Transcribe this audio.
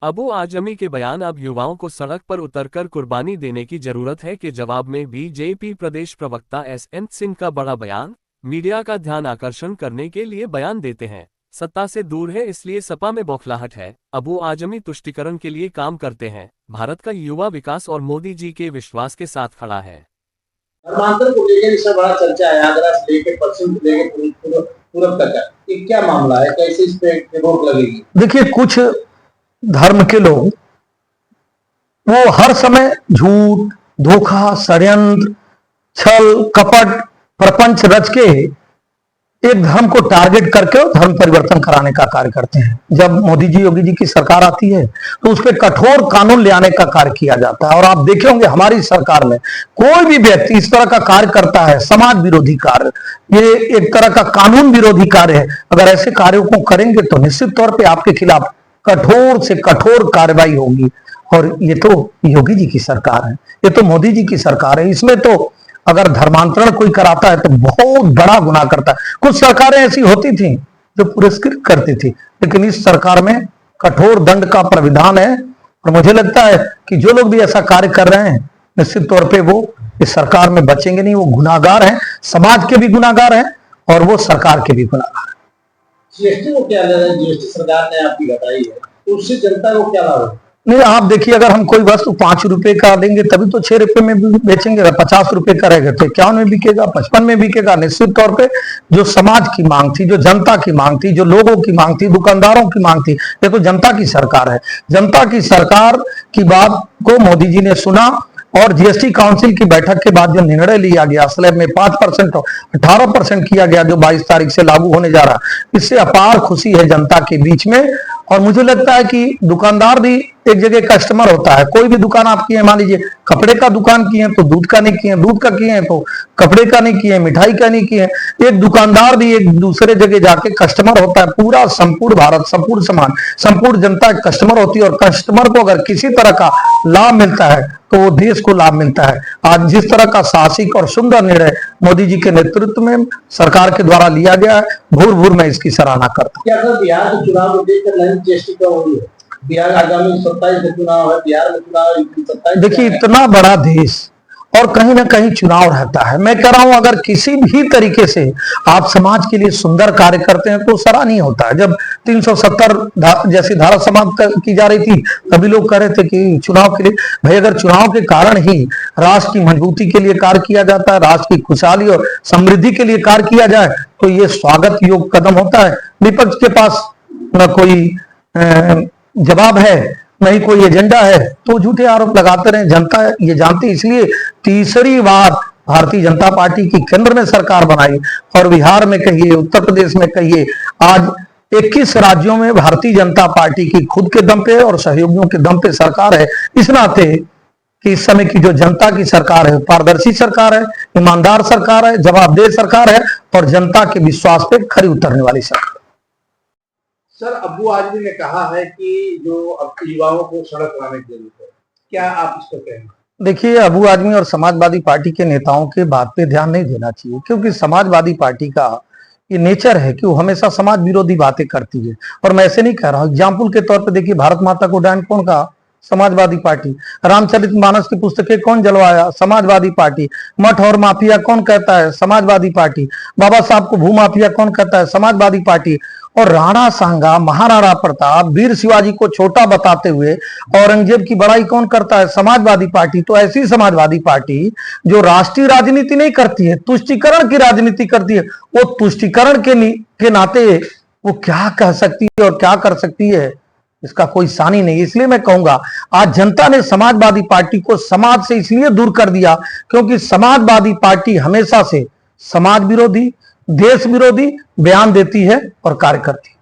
अबू आजमी के बयान। अब युवाओं को सड़क पर उतरकर कुर्बानी देने की जरूरत है के जवाब में बीजेपी प्रदेश प्रवक्ता एसएन सिंह का बड़ा बयान। मीडिया का ध्यान आकर्षण करने के लिए बयान देते हैं, सत्ता से दूर है इसलिए सपा में बौखलाहट है। अबू आजमी तुष्टीकरण के लिए काम करते हैं। भारत का युवा विकास और मोदी जी के विश्वास के साथ खड़ा है। धर्मांतर को लेकर इससे बड़ा चर्चा है, आगरा से लेकर पश्चिम से लेकर पूरब तक। ये क्या मामला है, कैसे इस पे रोक लगेगी? देखिए, कुछ धर्म के लोग वो हर समय झूठ, धोखा, षड्यंत्र, छल, कपट, प्रपंच रच के एक धर्म को टारगेट करके धर्म परिवर्तन कराने का कार्य करते हैं। जब मोदी जी, योगी जी की सरकार आती है तो उस पर कठोर कानून ले आने का कार्य किया जाता है। और आप देखे होंगे हमारी सरकार में कोई भी व्यक्ति इस तरह का कार्य करता है, समाज विरोधी कार्य, ये एक तरह का कानून विरोधी कार्य है। अगर ऐसे कार्यों को करेंगे तो निश्चित तौर पर आपके खिलाफ कठोर से कठोर कार्रवाई होगी। और ये तो योगी जी की सरकार है, ये तो मोदी जी की सरकार है। इसमें तो अगर धर्मांतरण कोई कराता है तो बहुत बड़ा गुनाह करता है। कुछ सरकारें ऐसी होती थी जो पुरस्कृत करती थी, लेकिन इस सरकार में कठोर दंड का प्राविधान है। और मुझे लगता है कि जो लोग भी ऐसा कार्य कर रहे हैं निश्चित तौर पे वो इस सरकार में बचेंगे नहीं। वो गुनाहगार हैं, समाज के भी गुनाहगार हैं और वो सरकार के भी गुनाहगार हैं। जीएसटी को क्या लग रहा है? जीएसटी सरकार ने आपकी घटाई है तो उससे जनता को क्या लाभ है? नहीं, आप देखिए, अगर हम कोई वस्तु 5 रुपए का देंगे तभी तो 6 रुपए में भी बेचेंगे। अगर 50 रुपए का रहेगा तो 51 में बिकेगा, 55 में बिकेगा। निश्चित तौर पे जो समाज की मांग थी, जो जनता की मांग थी, जो लोगों की मांग थी, दुकानदारों की मांग थी, ये तो जनता की सरकार है। जनता की सरकार की बात को मोदी जी ने सुना और जीएसटी काउंसिल की बैठक के बाद जो निर्णय लिया गया, स्लैब में 5% 18% किया गया, जो 22 तारीख से लागू होने जा रहा, इससे अपार खुशी है जनता के बीच में। और मुझे लगता है कि दुकानदार भी एक जगह कस्टमर होता है। कोई भी दुकान आप किए, मान लीजिए कपड़े का दुकान किए तो दूध का नहीं किए, दूध का किए तो कपड़े का नहीं किए, मिठाई का नहीं किए। एक दुकानदार भी एक दूसरे जगह जाके कस्टमर होता है। पूरा संपूर्ण भारत, संपूर्ण समाज, संपूर्ण जनता कस्टमर होती है। और कस्टमर को अगर किसी तरह का लाभ मिलता है तो वो देश को लाभ मिलता है। आज जिस तरह का साहसिक और सुंदर निर्णय मोदी जी के नेतृत्व में सरकार के द्वारा लिया गया है, भूर भूर मैं इसकी सराहना करता हूँ। क्या सर बिहार के चुनाव को देखकर जीएसटी का हो रही है? बिहार आगामी 27 में चुनाव है, बिहार में चुनाव 27। देखिए, इतना बड़ा देश और कहीं ना कहीं चुनाव रहता है। मैं कह रहा हूं, अगर किसी भी तरीके से आप समाज के लिए सुंदर कार्य करते हैं तो सराहनीय होता है। जब 370 जैसी धारा समाप्त की जा रही थी तभी लोग कह रहे थे कि चुनाव के लिए, भाई अगर चुनाव के कारण ही राष्ट्र की मजबूती के लिए कार्य किया जाता है, राष्ट्र की खुशहाली और समृद्धि के लिए कार्य किया जाए तो ये स्वागत योग्य कदम होता है। विपक्ष के पास न कोई जवाब है, नहीं कोई एजेंडा है, तो झूठे आरोप लगाते रहे। जनता ये जानती, इसलिए तीसरी बार भारतीय जनता पार्टी की केंद्र में सरकार बनाई। और बिहार में कहिए, उत्तर प्रदेश में कहिए, आज 21 राज्यों में भारतीय जनता पार्टी की खुद के दम पे और सहयोगियों के दम पे सरकार है। इस नाते कि इस समय की जो जनता की सरकार है, पारदर्शी सरकार है, ईमानदार सरकार है, जवाबदेह सरकार है और जनता के विश्वास पे खरी उतरने वाली सरकार। सर, अबू आजमी ने कहा है कि जो अब युवाओं को सड़क लाने की जरूरत है, क्या आप इस पर कहेंगे? देखिए, अबू आजमी और समाजवादी पार्टी के नेताओं के बात पे ध्यान नहीं देना चाहिए, क्योंकि समाजवादी पार्टी का ये नेचर है कि वो हमेशा समाज विरोधी बातें करती है। और मैं ऐसे नहीं कह रहा हूं, एग्जाम्पल के तौर पे देखिए, भारत माता को उड्डयन कौन कहा? समाजवादी पार्टी। रामचरितमानस की पुस्तकें कौन जलवाया? समाजवादी पार्टी। मठ और माफिया कौन कहता है? समाजवादी पार्टी। बाबा साहब को भूमाफिया कौन कहता है? समाजवादी पार्टी। और राणा सांगा, महाराणा प्रताप, वीर शिवाजी को छोटा बताते हुए औरंगजेब की बड़ाई कौन करता है? समाजवादी पार्टी। तो ऐसी समाजवादी पार्टी जो राष्ट्रीय राजनीति नहीं करती है, तुष्टीकरण की राजनीति करती है, वो तुष्टीकरण के नाते वो क्या कह सकती है और क्या कर सकती है, इसका कोई सानी नहीं। इसलिए मैं कहूंगा, आज जनता ने समाजवादी पार्टी को समाज से इसलिए दूर कर दिया क्योंकि समाजवादी पार्टी हमेशा से समाज विरोधी, देश विरोधी बयान देती है और कार्य करती है।